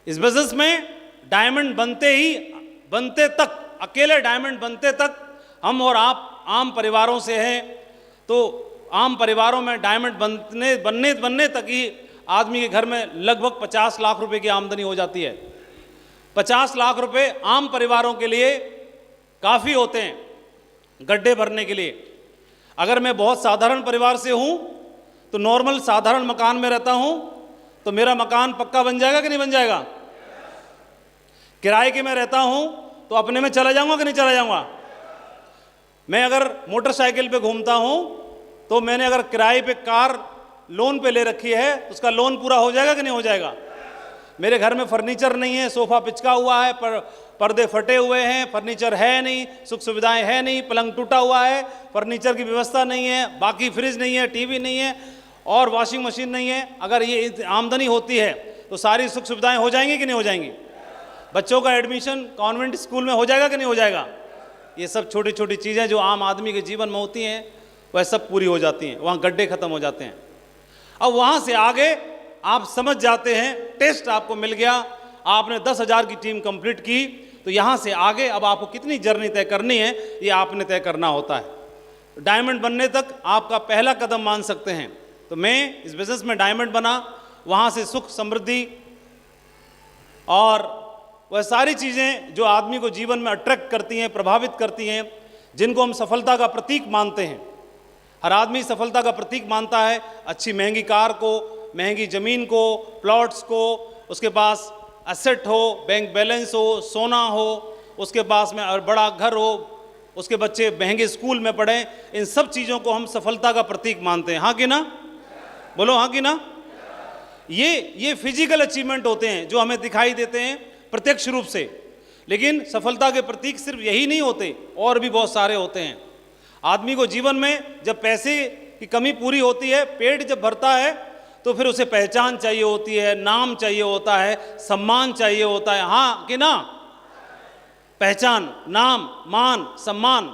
इस बिजनेस में डायमंड बनते तक, अकेले डायमंड बनते तक हम और आप आम परिवारों से हैं, तो आम परिवारों में डायमंड बनने तक ही आदमी के घर में लगभग 50 लाख रुपए की आमदनी हो जाती है। 50 लाख रुपए आम परिवारों के लिए काफ़ी होते हैं गड्ढे भरने के लिए। अगर मैं बहुत साधारण परिवार से हूँ तो नॉर्मल साधारण मकान में रहता हूँ, तो मेरा मकान पक्का बन जाएगा कि नहीं बन जाएगा? किराए के में रहता हूँ तो अपने में चला जाऊँगा कि नहीं चला जाऊँगा? मैं अगर मोटरसाइकिल पे घूमता हूँ तो मैंने अगर किराए पे कार लोन पे ले रखी है तो उसका लोन पूरा हो जाएगा कि नहीं हो जाएगा? मेरे घर में फर्नीचर नहीं है, सोफा पिचका हुआ है, पर्दे फटे हुए हैं, फर्नीचर है नहीं, सुख सुविधाएं है नहीं, पलंग टूटा हुआ है, फर्नीचर की व्यवस्था नहीं है, बाकी फ्रिज नहीं है, टीवी नहीं है और वॉशिंग मशीन नहीं है। अगर ये आमदनी होती है तो सारी सुख सुविधाएं हो जाएंगी कि नहीं हो जाएंगी? बच्चों का एडमिशन कॉन्वेंट स्कूल में हो जाएगा कि नहीं हो जाएगा? ये सब छोटी छोटी चीज़ें जो आम आदमी के जीवन में होती हैं वह सब पूरी हो जाती हैं, वहाँ गड्ढे खत्म हो जाते हैं। अब वहाँ से आगे आप समझ जाते हैं, टेस्ट आपको मिल गया, आपने 10,000 की टीम कंप्लीट की, तो यहाँ से आगे अब आपको कितनी जर्नी तय करनी है ये आपने तय करना होता है। डायमंड बनने तक आपका पहला कदम मान सकते हैं। तो मैं इस बिज़नेस में डायमंड बना, वहाँ से सुख समृद्धि और वह सारी चीज़ें जो आदमी को जीवन में अट्रैक्ट करती हैं, प्रभावित करती हैं, जिनको हम सफलता का प्रतीक मानते हैं। हर आदमी सफलता का प्रतीक मानता है अच्छी महंगी कार को, महंगी ज़मीन को, प्लॉट्स को, उसके पास एसेट हो, बैंक बैलेंस हो, सोना हो, उसके पास में और बड़ा घर हो, उसके बच्चे महंगे स्कूल में पढ़ें। इन सब चीज़ों को हम सफलता का प्रतीक मानते हैं। हाँ कि ना? बोलो हाँ कि ना? ये फिजिकल अचीवमेंट होते हैं जो हमें दिखाई देते हैं प्रत्यक्ष रूप से, लेकिन सफलता के प्रतीक सिर्फ यही नहीं होते, और भी बहुत सारे होते हैं। आदमी को जीवन में जब पैसे की कमी पूरी होती है, पेट जब भरता है, तो फिर उसे पहचान चाहिए होती है, नाम चाहिए होता है, सम्मान चाहिए होता है। हाँ कि ना? पहचान, नाम, मान, सम्मान,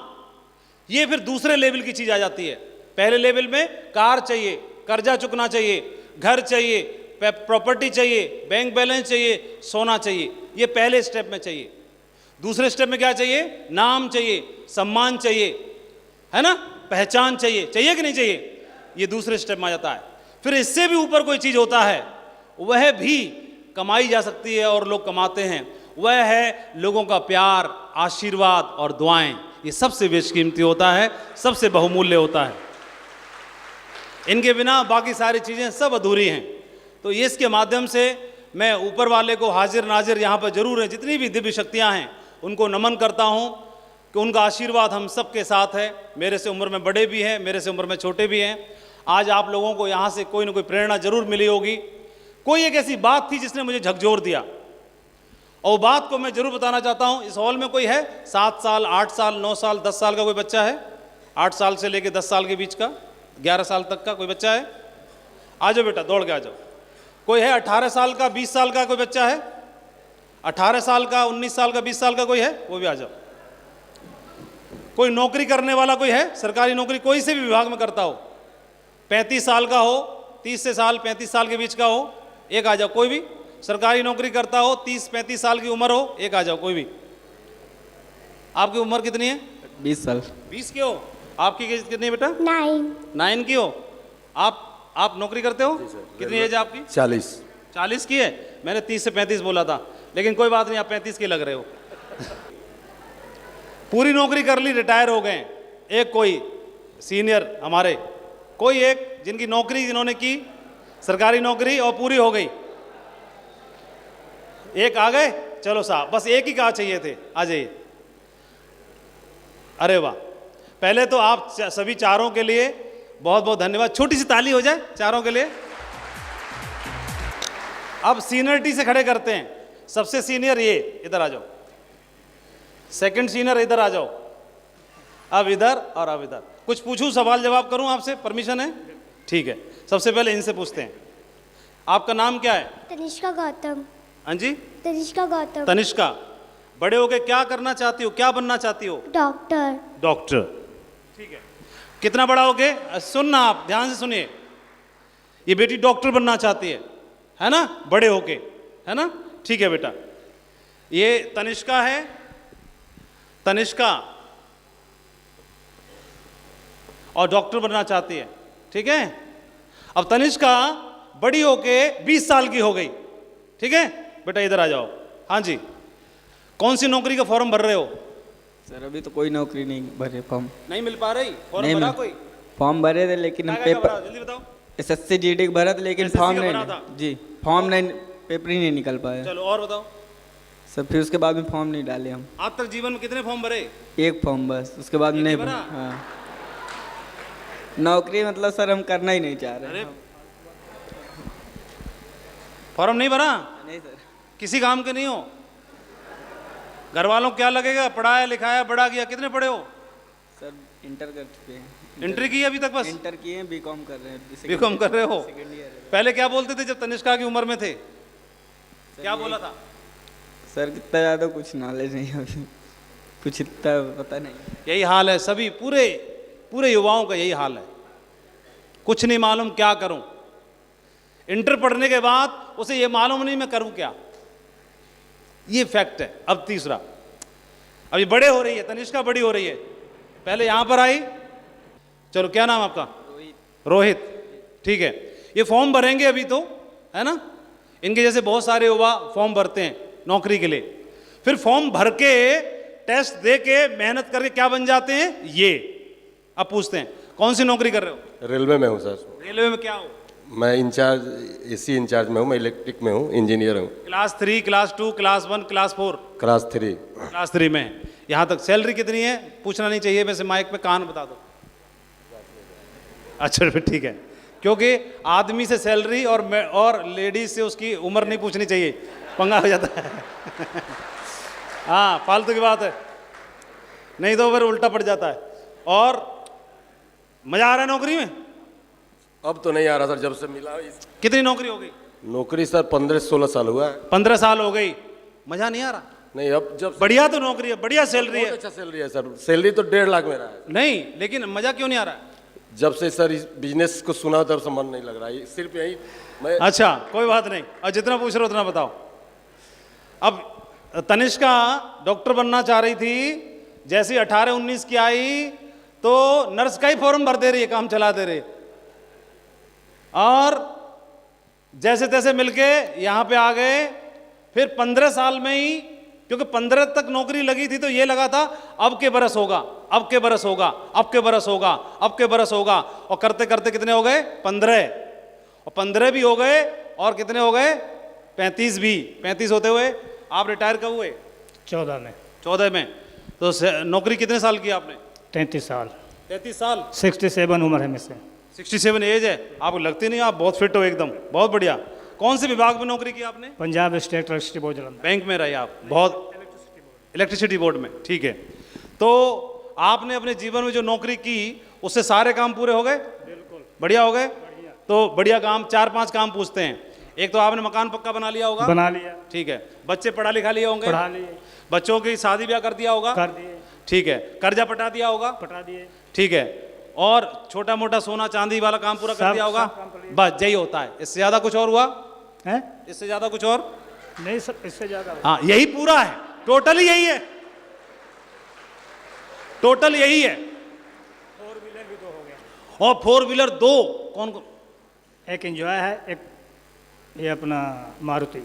ये फिर दूसरे लेवल की चीज़ आ जाती है। पहले लेवल में कार चाहिए, कर्जा चुकना चाहिए, घर चाहिए, प्रॉपर्टी चाहिए, बैंक बैलेंस चाहिए, सोना चाहिए, ये पहले स्टेप में चाहिए। दूसरे स्टेप में क्या चाहिए? नाम चाहिए, सम्मान चाहिए, है ना, पहचान चाहिए, चाहिए कि नहीं चाहिए? ये दूसरे स्टेप में आ जाता है। फिर इससे भी ऊपर कोई चीज़ होता है, वह भी कमाई जा सकती है और लोग कमाते हैं, वह है लोगों का प्यार, आशीर्वाद और दुआएं। ये सबसे बेशकीमती होता है, सबसे बहुमूल्य होता है। इनके बिना बाकी सारी चीज़ें सब अधूरी हैं। तो ये इसके माध्यम से मैं ऊपर वाले को हाजिर नाजिर यहाँ पर जरूर हैं, जितनी भी दिव्य शक्तियाँ हैं उनको नमन करता हूँ कि उनका आशीर्वाद हम सब के साथ है। मेरे से उम्र में बड़े भी हैं, मेरे से उम्र में छोटे भी हैं। आज आप लोगों को यहाँ से कोई ना कोई प्रेरणा जरूर मिली होगी। कोई एक ऐसी बात थी जिसने मुझे झकझोर दिया, और बात को मैं जरूर बताना चाहता हूँ। इस हॉल में कोई है 7 साल, 8 साल, 9 साल, 10 साल का कोई बच्चा है? 8 साल से लेकर 10 साल के बीच का, 11 साल तक का कोई बच्चा है? आ जाओ बेटा, दौड़ के आ जाओ। कोई है 18 साल का, 20 साल का कोई बच्चा है? 18 साल का, 19 साल का, 20 साल का कोई है? वो भी आ जाओ। कोई नौकरी करने वाला कोई है? सरकारी नौकरी कोई से भी विभाग में करता हो, 35 साल का हो, 30 से साल 35 साल के बीच का हो, एक आ जाओ। कोई भी सरकारी नौकरी करता हो, 30-35 साल की उम्र हो, एक आ जाओ। कोई भी। आपकी उम्र कितनी है? 20 साल। 20 की हो? आपकी एज कितनी है बेटा? 9 की हो? आप नौकरी करते हो? कितनी एज है आपकी? 40 की है? मैंने 30 से 35 बोला था, लेकिन कोई बात नहीं, आप 35 के लग रहे हो। पूरी नौकरी कर ली, रिटायर हो गए। एक कोई सीनियर हमारे, कोई एक जिनकी नौकरी जिन्होंने की सरकारी नौकरी और पूरी हो गई, एक आ गए। चलो साहब, बस एक ही कहा चाहिए थे, आ जाइए। अरे वाह, पहले तो आप सभी चारों के लिए बहुत बहुत धन्यवाद। छोटी सी ताली हो जाए चारों के लिए। अब सीनियरिटी से खड़े करते हैं। सबसे सीनियर ये, इधर आ जाओ। सेकंड सीनियर इधर आ जाओ। अब इधर और अब इधर। कुछ पूछूं, सवाल जवाब करूं आपसे? परमिशन है? ठीक है। सबसे पहले इनसे पूछते हैं, आपका नाम क्या है? तनिष्का गौतम। हाँ जी? तनिष्का गौतम। तनिष्का, बड़े होके क्या करना चाहती हो, क्या बनना चाहती हो? डॉक्टर। डॉक्टर, ठीक है। कितना बड़ा होके? सुनना, आप ध्यान से सुनिए। ये बेटी डॉक्टर बनना चाहती है ना, बड़े होके। है ना? ठीक है बेटा, ये तनिष्का है, तनिष्का और डॉक्टर बनना चाहती है, ठीक है। अब तनिष्का बड़ी होके 20 साल की हो गई, ठीक है बेटा, इधर आ जाओ। हाँ जी, कौन सी नौकरी का फॉर्म भर रहे हो? सर अभी तो कोई नौकरी नहीं भरे, फॉर्म नहीं मिल पा रही? फॉर्म नहीं भरा मिल- कोई? फॉर्म भरे थे लेकिन हम क्या क्या भरा? पेपर जल्दी बताओ। SSC GD भरा था लेकिन SSC फॉर्म का नहीं भरा था? जी, फॉर्म नहीं, पेपर ही नहीं निकल पाया चलो और बताओ। सर। फिर उसके बाद में फॉर्म नहीं डाले हम, आज तक जीवन में कितने फॉर्म भरे? एक फॉर्म बस, उसके बाद एक ही नहीं भरा? हाँ, नौकरी मतलब सर हम करना ही नहीं चाह रहे। अरे फॉर्म नहीं भरा? नहीं सर। किसी काम के नहीं हो? घर वालों को क्या लगेगा? पढ़ाया लिखाया बड़ा किया, कितने पढ़े हो? सर इंटर कर चुके हैं, एंट्री की है अभी तक? बस इंटर किए हैं, बीकॉम कर रहे हैं, बीकॉम कर रहे हो? सेकेंड ईयर है। पहले क्या बोलते थे जब तनिष्का की उम्र में थे? क्या बोला था? सर कितना ज़्यादा कुछ नॉलेज नहीं है अभी, कुछ इतना पता नहीं। यही हाल है सभी, पूरे पूरे युवाओं का यही हाल है, कुछ नहीं मालूम क्या करूं। इंटर पढ़ने के बाद उसे ये मालूम नहीं मैं करूं क्या, ये फैक्ट है। अब तीसरा, अभी बड़े हो रही है तनिष्का, बड़ी हो रही है, पहले यहां पर आई। चलो क्या नाम आपका? रोहित, ठीक है। ये फॉर्म भरेंगे अभी तो, है ना? इनके जैसे बहुत सारे युवा फॉर्म भरते हैं नौकरी के लिए, फिर फॉर्म भर के टेस्ट दे के मेहनत करके क्या बन जाते हैं ये। अब पूछते हैं कौन सी नौकरी कर रहे हो? रेलवे में हूँ सर। रेलवे में क्या हो? मैं इंचार्ज, एसी इंचार्ज में हूँ, मैं इलेक्ट्रिक में हूँ, इंजीनियर हूँ। Class 3, class 2, class 1, class 4? Class 3। Class 3 में। यहाँ तक सैलरी कितनी है पूछना नहीं चाहिए, वैसे माइक पे कान बता दो। अच्छा फिर ठीक है, क्योंकि आदमी से सैलरी और लेडीज से उसकी उम्र नहीं पूछनी चाहिए, पंगा हो जाता है। हाँ फालतू की बात है, नहीं तो फिर उल्टा पड़ जाता है। और मजा आ रहा है नौकरी में? अब तो नहीं आ रहा सर, जब से मिला कितनी नौकरी हो गई? नौकरी सर 15-16 साल हुआ है। 15 साल हो गई, मजा नहीं आ रहा? नहीं, अब जब बढ़िया तो नौकरी है, बढ़िया सैलरी बहुत है। अच्छा सैलरी है सर, सैलरी तो 1.5 लाख मेरा है। नहीं लेकिन मजा क्यों नहीं आ रहा? जब से सर इस बिजनेस को सुना तब से मन नहीं लग रहा है, सिर्फ यही मैं। अच्छा कोई बात नहीं, और जितना पूछ रहे हो उतना बताओ। अब तनिष्का डॉक्टर बनना चाह रही थी, जैसी 18-19 की आई तो नर्स का ही फॉर्म भर दे रही है, काम चला दे रही है, और जैसे तैसे मिलके यहाँ पे आ गए। फिर 15 साल में ही, क्योंकि 15 तक नौकरी लगी थी तो ये लगा था अब के बरस होगा, अब के बरस होगा, अब के बरस होगा, अब के बरस होगा, और करते करते कितने हो गए? 15। और 15 भी हो गए, और कितने हो गए? 35 भी। 35 होते हुए आप रिटायर कब हुए? 14 में। 14 में। तो नौकरी कितने साल की आपने? 33 साल। 33 साल। 67 उम्र है मुझसे। 67 एज है आपको? लगती नहीं, आप बहुत फिट हो एकदम, बहुत बढ़िया। कौन से विभाग में नौकरी की आपने? Punjab state electricity board Jalandhar. Bank में रहे आप? बहुत, इलेक्ट्रिसिटी बोर्ड में, ठीक है। तो आपने अपने जीवन में जो नौकरी की उससे सारे काम पूरे हो गए? बिल्कुल बढ़िया हो गए। तो बढ़िया काम, 4-5 काम पूछते हैं। एक तो आपने मकान पक्का बना लिया होगा? बना लिया। ठीक है। बच्चे पढ़ा लिखा लिए होंगे? पढ़ा लिए। बच्चों की शादी ब्याह कर दिया होगा? कर दिए। ठीक है। कर्जा पटा दिया होगा? पटा दिए। ठीक है। और छोटा मोटा सोना चांदी वाला काम पूरा कर सब- दिया होगा? सब काम complete। बस यही होता है, इससे ज्यादा कुछ और हुआ? हैं? इससे ज्यादा कुछ और? नहीं सर, इससे ज़्यादा। हाँ यही पूरा है, टोटल यही है, टोटल यही है। 4 व्हीलर भी 2 हो गया। और 4 व्हीलर 2 कौन कौन? एक एंजॉय है, एक ये अपना मारुति,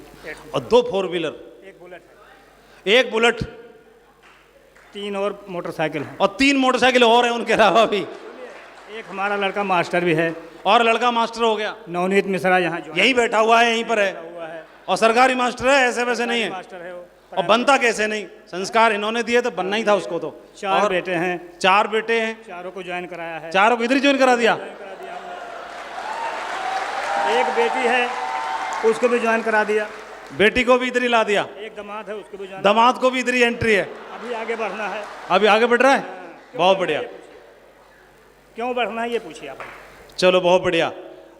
और 2 4 व्हीलर, एक बुलेट है, एक बुलेट, 3 और मोटरसाइकिल है। और 3 मोटरसाइकिल और हैं उनके अलावा भी। एक हमारा लड़का मास्टर भी है, और लड़का मास्टर हो गया, नवनीत मिश्रा, यहाँ जो यहीं बैठा हुआ है, यहीं पर है, हुआ है। और सरकारी मास्टर है, ऐसे वैसे नहीं है। मास्टर है वो। और बनता कैसे नहीं? संस्कार इन्होंने दिए तो बनना ही था उसको तो। 4 और बेटे हैं, 4 बेटे हैं, चारों को ज्वाइन कराया है। चारों को इधर ही ज्वाइन करा दिया। एक बेटी है, उसको भी ज्वाइन करा दिया। बेटी को भी इधर ही ला दिया, एक दामाद है, उसको भी ज्वाइन। दामाद को भी इधर ही एंट्री है। अभी आगे बढ़ना है। अभी आगे बढ़ रहा है, बहुत बढ़िया। क्यों बढ़ना है ये पूछिए आप। चलो बहुत बढ़िया।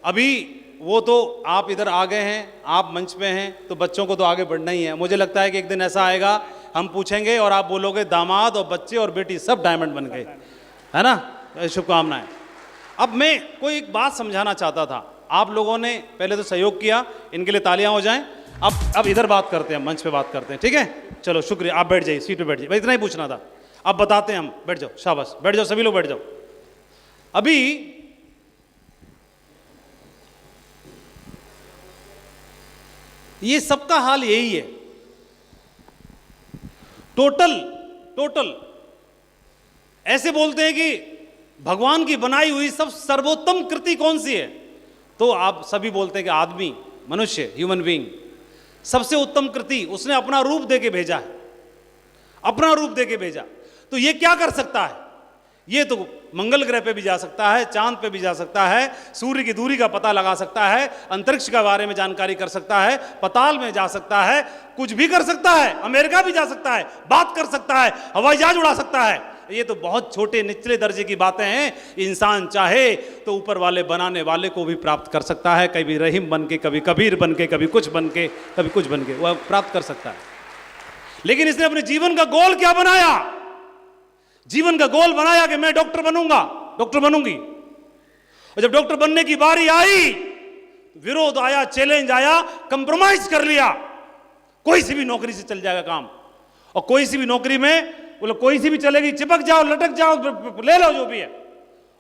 अभी वो तो आप इधर आ गए हैं, आप मंच पे हैं, तो बच्चों को तो आगे बढ़ना ही है। मुझे लगता है कि एक दिन ऐसा आएगा, हम पूछेंगे और आप बोलोगे दामाद और बच्चे और बेटी सब डायमंड बन गए, है ना? शुभकामनाएं। अब मैं कोई एक बात समझाना चाहता था। आप लोगों ने पहले तो सहयोग किया, इनके लिए तालियां हो जाएं। अब इधर बात करते हैं, मंच पे बात करते हैं, ठीक है? चलो शुक्रिया, आप बैठ जाइए, सीट पे बैठ जाइए, इतना ही पूछना था। अब बताते हैं हम, बैठ जाओ, शाबाश, बैठ जाओ, सभी लोग बैठ जाओ। अभी ये सबका हाल यही है, टोटल ऐसे बोलते हैं कि भगवान की बनाई हुई सब सर्वोत्तम कृति कौन सी है, तो आप सभी बोलते हैं कि आदमी, मनुष्य, ह्यूमन बीइंग सबसे उत्तम कृति, उसने अपना रूप देके भेजा है, अपना रूप देके भेजा। तो ये क्या कर सकता है? ये तो मंगल ग्रह पे भी जा सकता है, चांद पे भी जा सकता है, सूर्य की दूरी का पता लगा सकता है, अंतरिक्ष के बारे में जानकारी कर सकता है, पाताल में जा सकता है, कुछ भी कर सकता है, अमेरिका भी जा सकता है, बात कर सकता है, हवाई जहाज उड़ा सकता है। ये तो बहुत छोटे निचले दर्जे की बातें हैं। इंसान चाहे तो ऊपर वाले बनाने वाले को भी प्राप्त कर सकता है, कभी रहीम बन के, कभी कबीर बन के, कभी कुछ बन के, कभी कुछ बन के, वह प्राप्त कर सकता है। लेकिन इसने अपने जीवन का गोल क्या बनाया? जीवन का गोल बनाया कि मैं डॉक्टर बनूंगा, डॉक्टर बनूंगी। और जब डॉक्टर बनने की बारी आई, विरोध आया, चैलेंज आया, कंप्रोमाइज कर लिया, कोई सी भी नौकरी से चल जाएगा काम, और कोई सी भी नौकरी में बोलो कोई सी भी चलेगी, चिपक जाओ, लटक जाओ, ले लो, जो भी है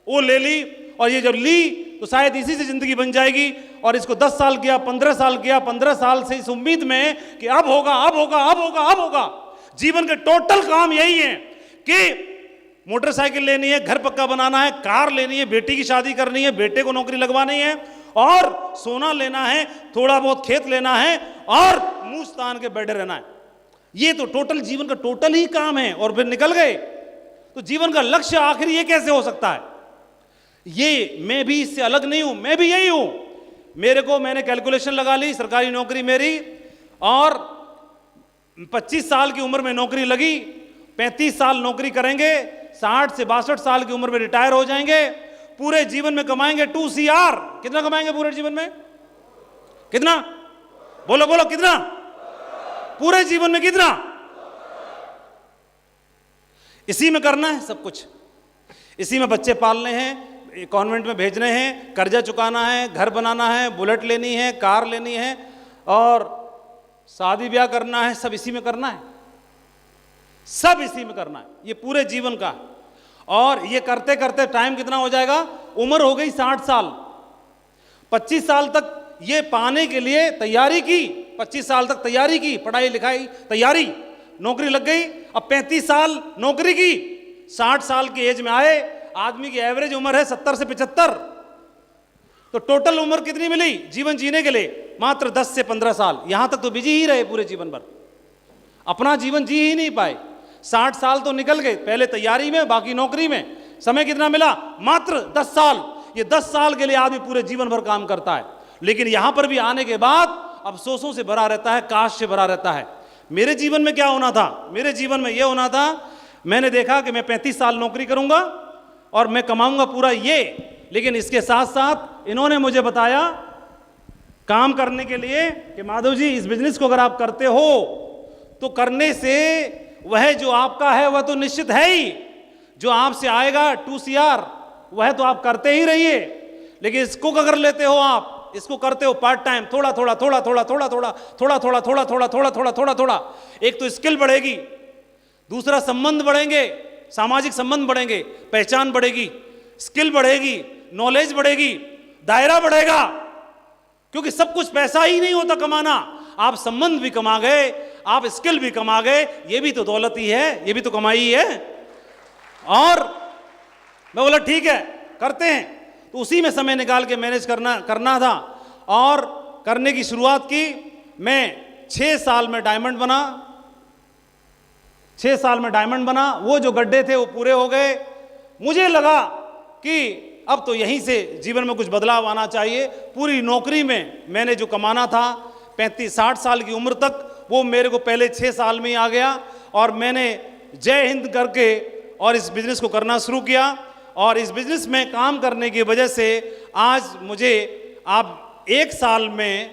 वो ले ली। और ये जब ली तो शायद इसी से जिंदगी बन जाएगी। और इसको 10 साल किया, 15 साल किया, 15 साल से इस उम्मीद में कि अब होगा, अब होगा, अब होगा, अब होगा। जीवन के टोटल काम यही है कि मोटरसाइकिल लेनी है, घर पक्का बनाना है, कार लेनी है, बेटी की शादी करनी है, बेटे को नौकरी लगवानी है, और सोना लेना है, थोड़ा बहुत खेत लेना है, और मुंह तान के बैठे रहना है। ये तो टोटल जीवन का टोटल ही काम है, और फिर निकल गए। तो जीवन का लक्ष्य आखिर ये कैसे हो सकता है? ये मैं भी इससे अलग नहीं हूं, मैं भी यही हूं। मैंने कैलकुलेशन लगा ली, सरकारी नौकरी मेरी, और 25 साल की उम्र में नौकरी लगी, 35 साल नौकरी करेंगे, 60 से 62 साल की उम्र में रिटायर हो जाएंगे, पूरे जीवन में कमाएंगे 2 CR। कितना कमाएंगे पूरे जीवन में? कितना? बोलो बोलो, कितना पूरे जीवन में? कितना? इसी में करना है सब कुछ, इसी में बच्चे पालने हैं, कॉन्वेंट में भेजने हैं, कर्जा चुकाना है, घर बनाना है, बुलेट लेनी है, कार लेनी है, और शादी ब्याह करना है, सब इसी में करना है, सब इसी में करना है, ये पूरे जीवन का। और ये करते करते टाइम कितना हो जाएगा? उम्र हो गई 60 साल। 25 साल तक ये पाने के लिए तैयारी की, 25 साल तक तैयारी की, पढ़ाई लिखाई तैयारी, नौकरी लग गई। अब 35 साल नौकरी की, 60 साल की एज में आए, आदमी की एवरेज उम्र है 70 से 75। तो टोटल उम्र कितनी मिली जीवन जीने के लिए? मात्र 10 से 15 साल। यहां तक तो बिजी ही रहे पूरे जीवन भर, अपना जीवन जी ही नहीं पाए। 60 साल तो निकल गए, पहले तैयारी में, बाकी नौकरी में। समय कितना मिला? मात्र 10 साल। ये 10 साल के लिए आदमी पूरे जीवन भर काम करता है। लेकिन यहां पर भी आने के बाद अफसोसों से भरा रहता है, काश से भरा रहता है। मेरे जीवन में क्या होना था? मेरे जीवन में यह होना था, मैंने देखा कि मैं 35 साल नौकरी करूंगा और मैं कमाऊंगा पूरा ये। लेकिन इसके साथ साथ इन्होंने मुझे बताया काम करने के लिए कि माधव जी, इस बिजनेस को अगर आप करते हो तो करने से वह जो आपका है वह तो निश्चित है ही, जो आपसे आएगा 2 CR वह तो आप करते ही रहिए। लेकिन इसको अगर लेते हो आप, इसको करते हो पार्ट टाइम, थोड़ा थोड़ा थोड़ा थोड़ा थोड़ा थोड़ा थोड़ा थोड़ा थोड़ा थोड़ा थोड़ा थोड़ा थोड़ा थोड़ा, एक तो स्किल बढ़ेगी, दूसरा संबंध बढ़ेंगे, सामाजिक संबंध बढ़ेंगे, पहचान बढ़ेगी, स्किल बढ़ेगी, नॉलेज बढ़ेगी, दायरा बढ़ेगा। क्योंकि सब कुछ पैसा ही नहीं होता कमाना, आप संबंध भी कमा गए, आप स्किल भी कमा गए, ये भी तो दौलत ही है, ये भी तो कमाई ही है। और मैं बोला ठीक है करते हैं। तो उसी में समय निकाल के मैनेज करना था और करने की शुरुआत की। मैं 6 साल में डायमंड बना, 6 साल में डायमंड बना। वो जो गड्ढे थे वो पूरे हो गए। मुझे लगा कि अब तो यहीं से जीवन में कुछ बदलाव आना चाहिए। पूरी नौकरी में मैंने जो कमाना था 35-60 साल की उम्र तक, वो मेरे को पहले 6 साल में ही आ गया। और मैंने जय हिंद करके और इस बिजनेस को करना शुरू किया। और इस बिजनेस में काम करने की वजह से आज मुझे आप 1 साल में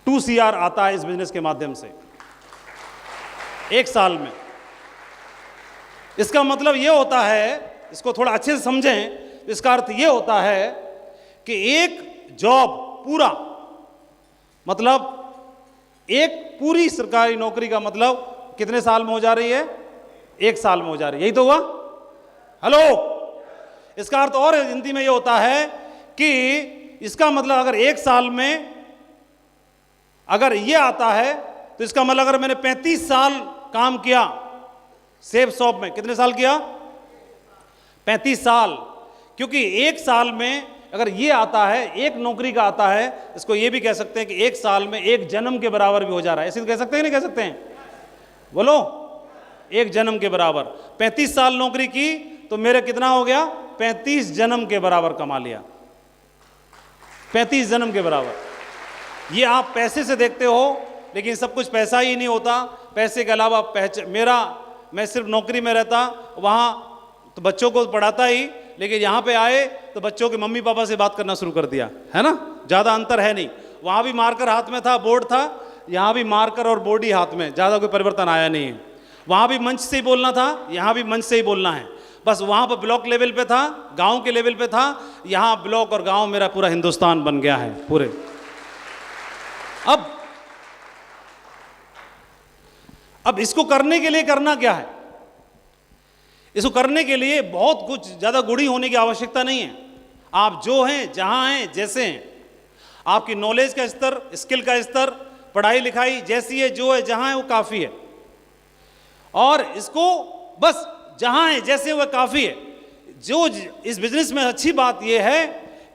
2 CR आता है इस बिजनेस के माध्यम से, 1 साल में। इसका मतलब यह होता है, इसको थोड़ा अच्छे से समझें, इसका अर्थ यह होता है कि एक जॉब पूरा मतलब एक पूरी सरकारी नौकरी का मतलब कितने साल में हो जा रही है? 1 साल में हो जा रही है। यही तो हुआ। हेलो, इसका अर्थ और हिंदी में ये होता है कि इसका मतलब अगर 1 साल में अगर ये आता है तो इसका मतलब अगर मैंने 35 साल काम किया सेब शॉप में, कितने साल किया? 35 साल। क्योंकि 1 साल में अगर ये आता है, एक नौकरी का आता है, इसको ये भी कह सकते हैं कि 1 साल में 1 जन्म के बराबर भी हो जा रहा है। ऐसे कह सकते हैं नहीं कह सकते हैं? बोलो, 1 जन्म के बराबर। 35 साल नौकरी की तो मेरे कितना हो गया? 35 जन्म के बराबर कमा लिया। 35 जन्म के बराबर। ये आप पैसे से देखते हो, लेकिन सब कुछ पैसा ही नहीं होता। पैसे के अलावा मैं सिर्फ नौकरी में रहता, वहाँ तो बच्चों को पढ़ाता ही, लेकिन यहाँ पे आए तो बच्चों के मम्मी पापा से बात करना शुरू कर दिया, है ना? ज़्यादा अंतर है नहीं। वहाँ भी मार्कर हाथ में था, बोर्ड था, यहाँ भी मार्कर और बोर्ड ही हाथ में, ज़्यादा कोई परिवर्तन आया नहीं है। वहाँ भी मंच से ही बोलना था, यहाँ भी मंच से ही बोलना है। बस वहाँ पर ब्लॉक लेवल पे था, गांव के लेवल पे था, यहाँ ब्लॉक और गांव मेरा पूरा हिंदुस्तान बन गया है पूरे। अब इसको करने के लिए करना क्या है? इसको करने के लिए बहुत कुछ ज़्यादा गुणी होने की आवश्यकता नहीं है। आप जो हैं, जहाँ हैं, जैसे हैं, आपकी नॉलेज का स्तर, स्किल का स्तर, पढ़ाई लिखाई जैसी है, जो है, जहाँ है, वो काफ़ी है। और इसको बस जहाँ है जैसे वह काफ़ी है। जो इस बिजनेस में अच्छी बात यह है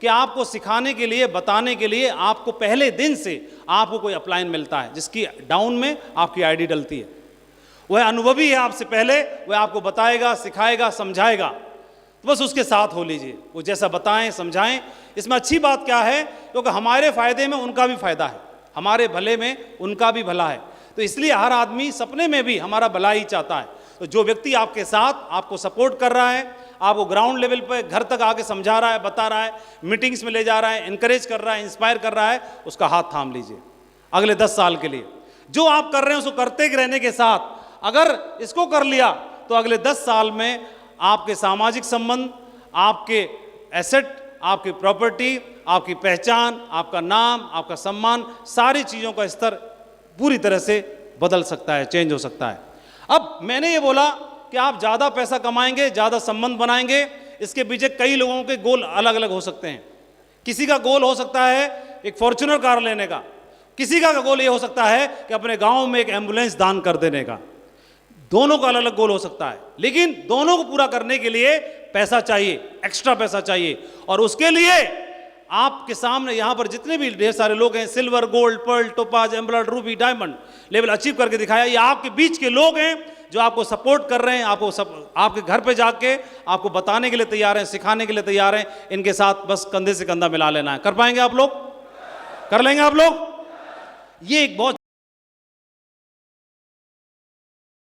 कि आपको सिखाने के लिए, बताने के लिए आपको पहले दिन से आपको कोई अपलाइन मिलता है, जिसकी डाउन में आपकी आईडी डलती है। वह अनुभवी है आपसे पहले, वह आपको बताएगा, सिखाएगा, समझाएगा। तो बस उसके साथ हो लीजिए, वो जैसा बताएं, समझाएं। इसमें अच्छी बात क्या है? क्योंकि हमारे फायदे में उनका भी फायदा है, हमारे भले में उनका भी भला है। तो इसलिए हर आदमी सपने में भी हमारा भला ही चाहता है। तो जो व्यक्ति आपके साथ आपको सपोर्ट कर रहा है, आपको ग्राउंड लेवल पर घर तक आके समझा रहा है, बता रहा है, मीटिंग्स में ले जा रहा है, इनकरेज कर रहा है, इंस्पायर कर रहा है, उसका हाथ थाम लीजिए अगले 10 साल के लिए। जो आप कर रहे हैं उसको करते रहने के साथ अगर इसको कर लिया तो अगले 10 साल में आपके सामाजिक संबंध, आपके एसेट, आपकी प्रॉपर्टी, आपकी पहचान, आपका नाम, आपका सम्मान, सारी चीज़ों का स्तर पूरी तरह से बदल सकता है, चेंज हो सकता है। अब मैंने ये बोला कि आप ज़्यादा पैसा कमाएंगे, ज़्यादा संबंध बनाएंगे, इसके पीछे कई लोगों के गोल अलग अलग हो सकते हैं। किसी का गोल हो सकता है एक फॉर्च्यूनर कार लेने का, किसी का गोल ये हो सकता है कि अपने गांव में एक एम्बुलेंस दान कर देने का। दोनों का अलग अलग गोल हो सकता है, लेकिन दोनों को पूरा करने के लिए पैसा चाहिए, एक्स्ट्रा पैसा चाहिए। और उसके लिए आपके सामने यहाँ पर जितने भी ढेर सारे लोग हैं, silver, gold, pearl, topaz, emerald, ruby, diamond level achieve करके दिखाया, ये आपके बीच के लोग हैं जो आपको सपोर्ट कर रहे हैं, आपके घर पे जाके आपको बताने के लिए तैयार हैं, सिखाने के लिए तैयार हैं। इनके साथ बस कंधे से कंधा मिला लेना है। कर पाएंगे आप लोग? कर लेंगे आप लोग? ये एक बहुत